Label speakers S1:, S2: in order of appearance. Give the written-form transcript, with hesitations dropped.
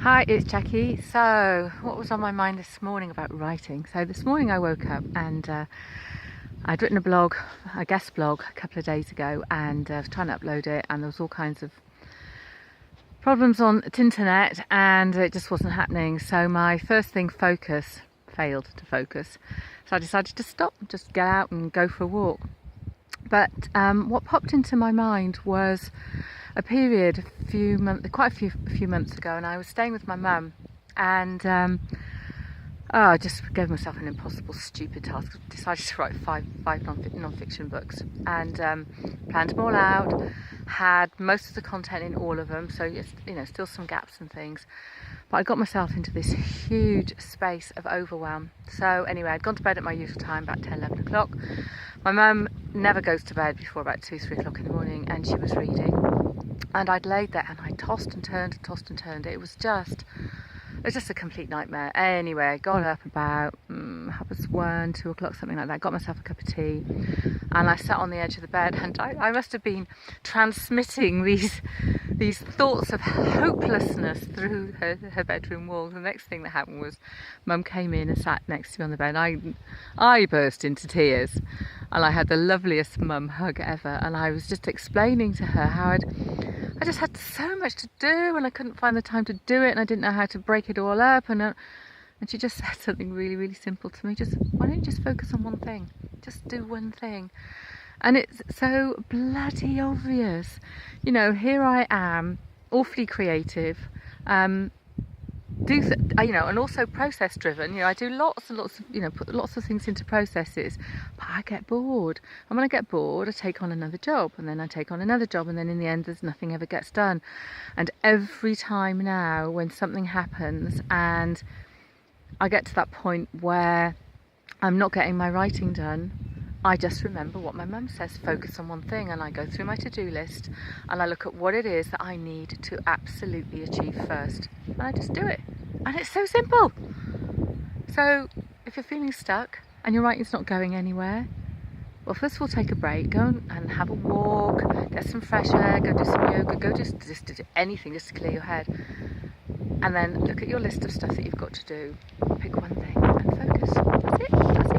S1: Hi, it's Jackie. So, what was on my mind this morning about writing? So, this morning I woke up and I'd written a guest blog a couple of days ago, and I was trying to upload it, and there was all kinds of problems on the internet, and it just wasn't happening. So, my first thing, failed to focus. So, I decided to stop, just get out and go for a walk. But what popped into my mind was a period quite a few months ago, and I was staying with my mum, and I just gave myself an impossible, stupid task. Decided to write five non-fiction books, and planned them all out. Had most of the content in all of them, so still some gaps and things. But I got myself into this huge space of overwhelm. So anyway, I'd gone to bed at my usual time, about 10-11 o'clock. My mum never goes to bed before about 2-3 o'clock in the morning, and she was reading. And I'd laid there and I tossed and turned. It was just a complete nightmare. Anyway, I got up about 1-2 o'clock, something like that. Got myself a cup of tea, and I sat on the edge of the bed, and I must have been transmitting these thoughts of hopelessness through her bedroom walls. The next thing that happened was Mum came in and sat next to me on the bed. I burst into tears, and I had the loveliest mum hug ever. And I was just explaining to her how I just had so much to do, and I couldn't find the time to do it, and I didn't know how to break it all up. And she just said something really, really simple to me. Why don't you just focus on one thing? Just do one thing. And it's so bloody obvious. Here I am, awfully creative, and also process driven. I do lots and lots of, put lots of things into processes, but I get bored. And when I get bored, I take on another job, and then I take on another job, and then in the end, nothing ever gets done. And every time now, when something happens and I get to that point where I'm not getting my writing done, I just remember what my mum says, focus on one thing, and I go through my to-do list and I look at what it is that I need to absolutely achieve first, and I just do it. And it's so simple. So if you're feeling stuck and your writing's not going anywhere, well, first of all, take a break, go and have a walk, get some fresh air, go do some yoga, go just do anything just to clear your head, and then look at your list of stuff that you've got to do, pick one thing and focus. That's it.